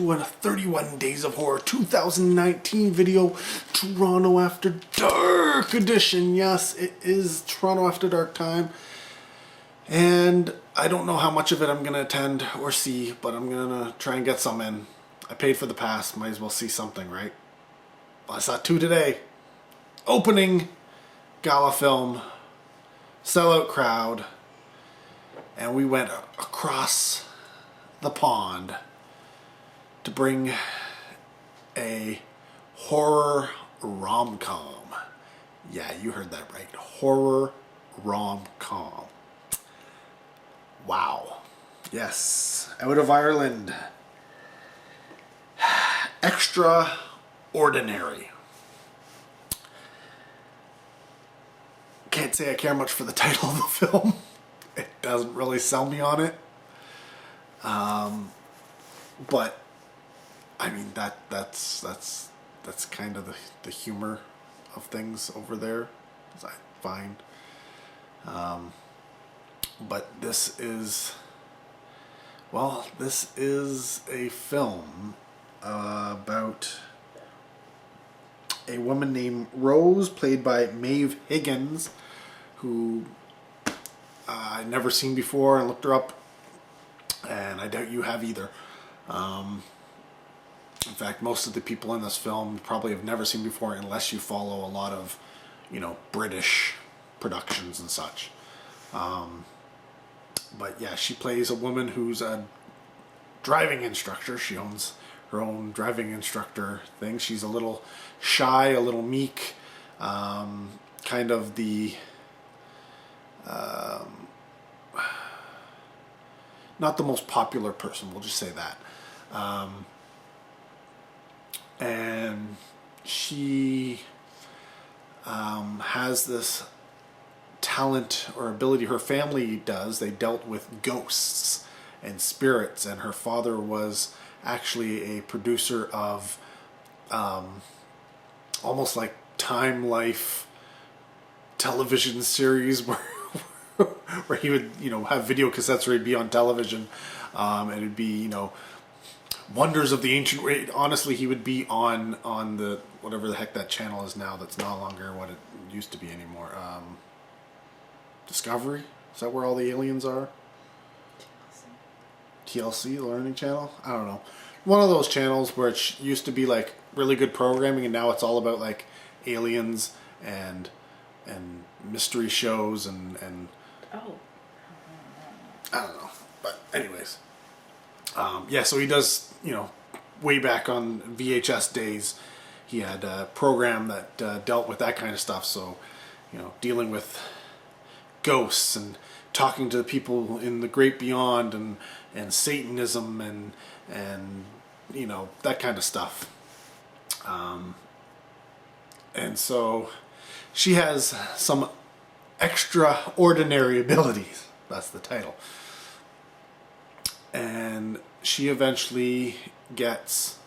to a 31 Days of Horror 2019 video, Toronto After Dark edition. Yes, it is Toronto After Dark time. And I don't know how much of it I'm going to attend or see, but I'm going to try and get some in. I paid for the pass, might as well see something, right? I saw two today. Opening gala film, sellout crowd, and we went across the pond to bring a horror rom-com. Yeah, you heard that right. Horror rom-com. Wow. Yes. Out of Ireland. Extraordinary. Can't say I care much for the title of the film. It doesn't really sell me on it. But I mean that's kind of the humor of things over there, I find. But this is a film about a woman named Rose, played by Maeve Higgins, who I'd never seen before. I looked her up, and I doubt you have either. In fact, most of the people in this film probably have never seen before, unless you follow a lot of, British productions and such. But yeah, she plays a woman who's a driving instructor. She owns her own driving instructor thing. She's a little shy, a little meek, kind of the not the most popular person, we'll just say that. And she has this talent or ability. Her family does. They dealt with ghosts and spirits, and her father was actually a producer of almost like Time Life television series where where he would have video cassettes where he'd be on television, and it'd be Wonders of the Ancient. Honestly, he would be on the whatever the heck that channel is now. That's no longer what it used to be anymore. Discovery? Is that where all the aliens are? TLC, the Learning Channel? I don't know. One of those channels where it used to be like really good programming, and now it's all about like aliens and mystery shows and oh, I don't know. But anyways, yeah. So he does. Way back on VHS days, he had a program that dealt with that kind of stuff. So, dealing with ghosts and talking to the people in the great beyond and Satanism and that kind of stuff. And so she has some extraordinary abilities. That's the title. And she eventually gets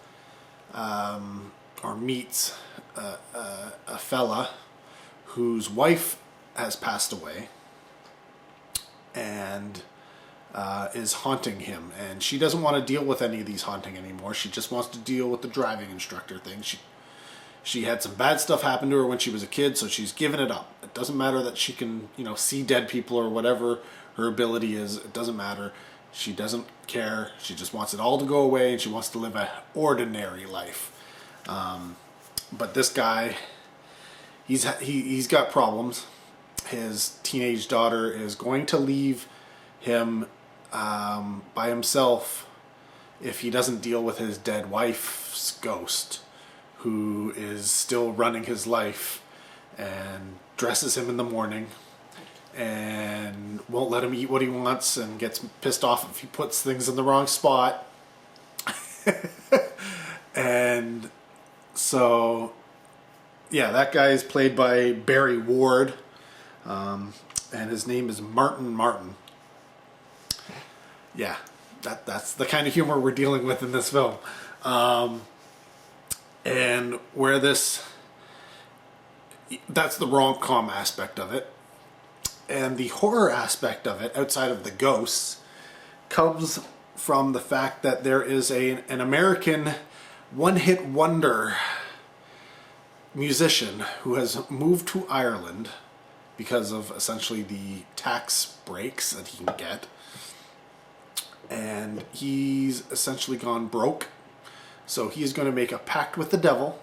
or meets a fella whose wife has passed away and is haunting him, and she doesn't want to deal with any of these haunting anymore. She just wants to deal with the driving instructor thing. She had some bad stuff happen to her when she was a kid, so she's given it up. It doesn't matter that she can see dead people or whatever her ability is. It doesn't matter. She doesn't care. She just wants it all to go away, and she wants to live an ordinary life. But this guy, he's got problems. His teenage daughter is going to leave him by himself if he doesn't deal with his dead wife's ghost, who is still running his life and dresses him in the morning and won't let him eat what he wants and gets pissed off if he puts things in the wrong spot. And so, yeah, that guy is played by Barry Ward, and his name is Martin. Yeah, that's the kind of humor we're dealing with in this film. And where that's the rom-com aspect of it. And the horror aspect of it, outside of the ghosts, comes from the fact that there is an American one-hit wonder musician who has moved to Ireland because of essentially the tax breaks that he can get. And he's essentially gone broke. So he's going to make a pact with the devil.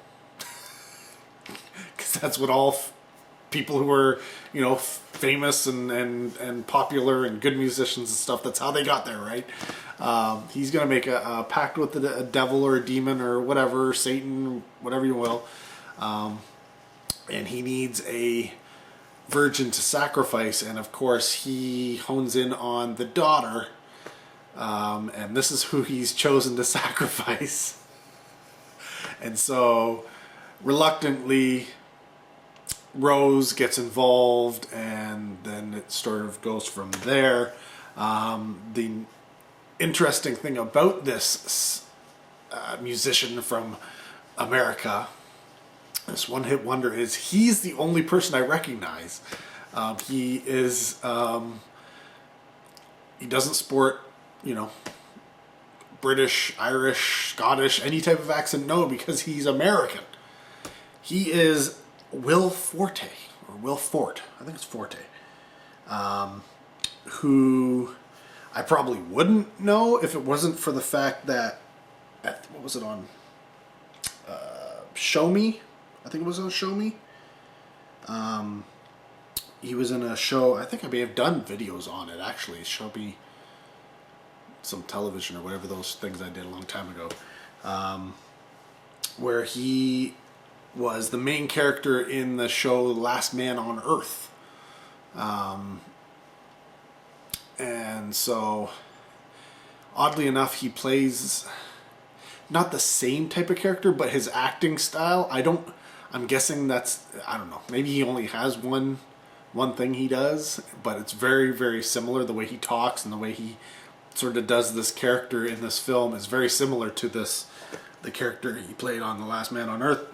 Because that's what all people who are, famous and popular and good musicians and stuff, that's how they got there, right? He's going to make a pact with a devil or a demon or whatever, Satan, whatever you will. And he needs a virgin to sacrifice. And of course, he hones in on the daughter. And this is who he's chosen to sacrifice. And so, reluctantly, Rose gets involved, and then it sort of goes from there. The interesting thing about this musician from America, this one-hit wonder, is he's the only person I recognize. He is, he doesn't sport, British, Irish, Scottish, any type of accent, no, because he's American. He is Will Forte, or Will Fort, I think it's Forte, who I probably wouldn't know if it wasn't for the fact that, what was it on? Show Me? I think it was on Show Me. He was in a show, I think I may have done videos on it actually, Show Me, some television or whatever those things I did a long time ago, where he was the main character in the show Last Man on Earth. And so, oddly enough, he plays not the same type of character, but his acting style, I'm guessing that's, I don't know, maybe he only has one thing he does, but it's very, very similar. The way he talks and the way he sort of does this character in this film is very similar to the character he played on The Last Man on Earth.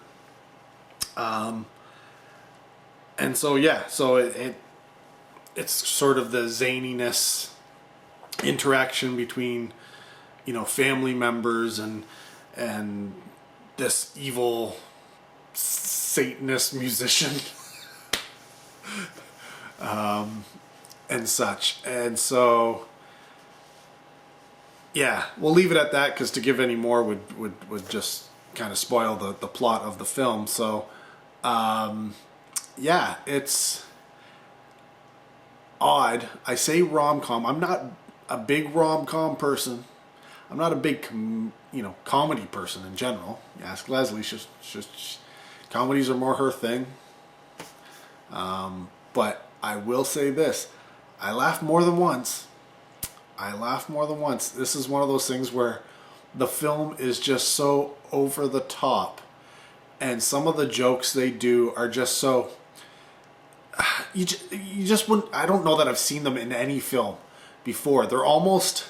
And so, yeah, so it's sort of the zaniness interaction between, family members and this evil Satanist musician, and such. And so, yeah, we'll leave it at that, because to give any more would just kind of spoil the plot of the film. So, yeah, it's odd. I say rom-com. I'm not a big rom-com person. I'm not a big, comedy person in general. You ask Leslie, comedies are more her thing. But I will say this. I laughed more than once. This is one of those things where the film is just so over the top, and some of the jokes they do are just so, you just wouldn't, I don't know that I've seen them in any film before. They're almost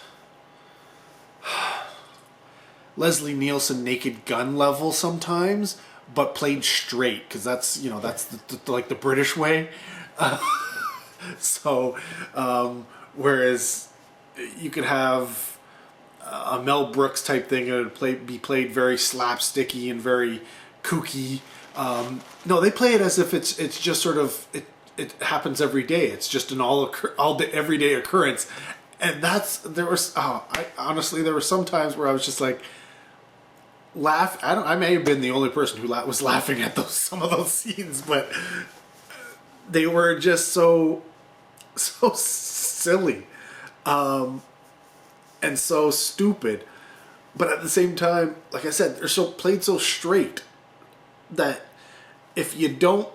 Leslie Nielsen Naked Gun level sometimes, but played straight, because that's, that's like the British way. So, whereas you could have a Mel Brooks type thing, and it would be played very slapsticky and very kooky. No, they play it as if it's just sort of, it happens every day. It's just an all everyday occurrence. And there were some times where I was just like, I may have been the only person who was laughing at some of those scenes, but they were just so silly, and so stupid. But at the same time, like I said, they're played so straight that if you don't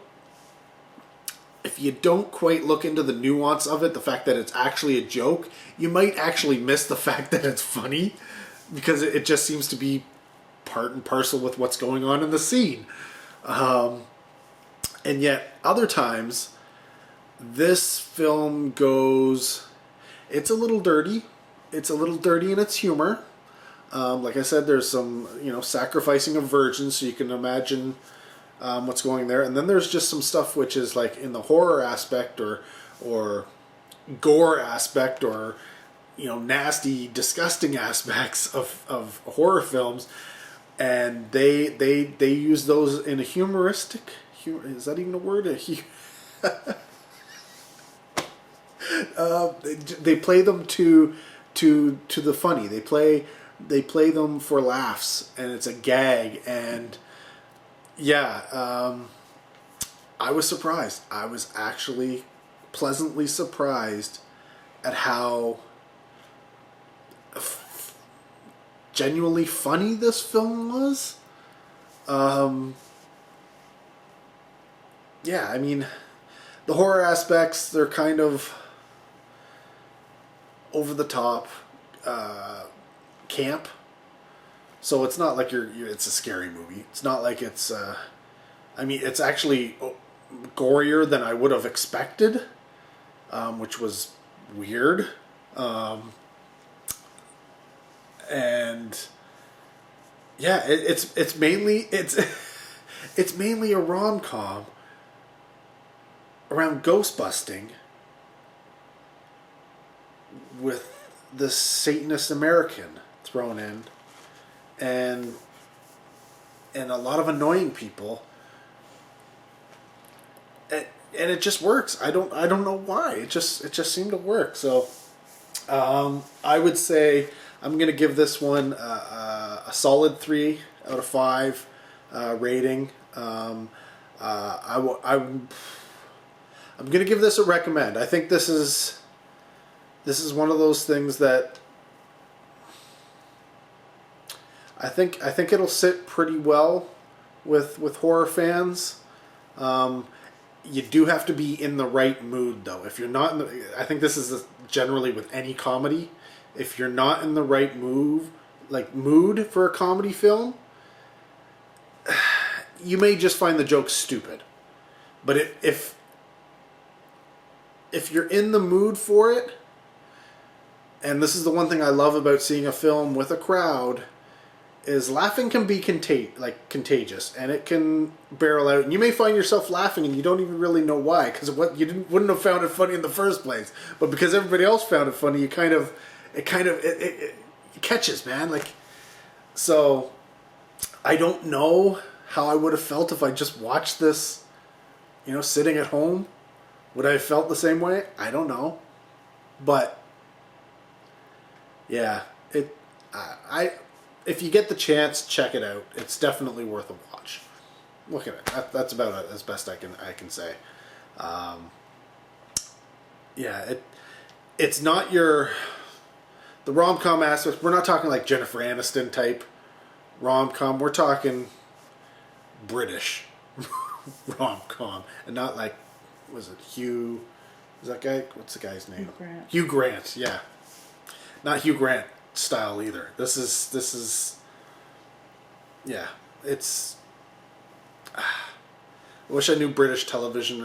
quite look into the nuance of it, the fact that it's actually a joke, you might actually miss the fact that it's funny, because it just seems to be part and parcel with what's going on in the scene. And yet, other times, this film it's a little dirty. It's a little dirty in its humor. Like I said, there's some, sacrificing of virgins, so you can imagine what's going there. And then there's just some stuff which is like in the horror aspect or gore aspect, or nasty, disgusting aspects of horror films, and they use those in a humoristic. Is that even a word? They play them to the funny. They play them for laughs, and it's a gag. And yeah, I was surprised. I was actually pleasantly surprised at how genuinely funny this film was. Yeah, I mean, the horror aspects, they're kind of over the top, camp. So it's not like it's a scary movie. It's not like it's, it's actually gorier than I would have expected, which was weird. And yeah, it's mainly it's mainly a rom-com around ghost busting with the Satanist American thrown in, and a lot of annoying people, and it just works. I don't know why. It just seemed to work. So I would say I'm gonna give this one a solid 3 out of 5 rating. I'm gonna give this a recommend. I think this is one of those things that I think it'll sit pretty well with horror fans. You do have to be in the right mood, though. If you're not in the, I think this is generally with any comedy. If you're not in the right mood for a comedy film, you may just find the jokes stupid. But if you're in the mood for it, and this is the one thing I love about seeing a film with a crowd, is laughing can be contagious, and it can barrel out, and you may find yourself laughing and you don't even really know why, because wouldn't have found it funny in the first place, but because everybody else found it funny, it catches, man. So I don't know how I would have felt if I just watched this, sitting at home. Would I have felt the same way? I don't know, but yeah, if you get the chance, check it out. It's definitely worth a watch. Look at it. That's about it, as best I can say. Yeah, it's not the rom-com aspect. We're not talking like Jennifer Aniston type rom-com. We're talking British rom-com, and not like, was it Hugh? Is that guy? What's the guy's name? Hugh Grant. Hugh Grant. Yeah, not Hugh Grant style either. This is yeah, it's I wish I knew British television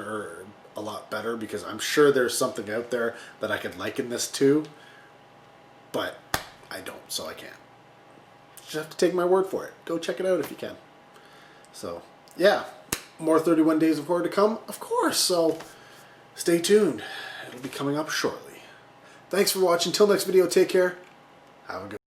a lot better, because I'm sure there's something out there that I could liken this to, but I don't, so I can't. You just have to take my word for it. Go check it out if you can. So yeah, more 31 Days of Horror to come, of course, so stay tuned. It'll be coming up shortly. Thanks for watching. Till next video, take care. Have a good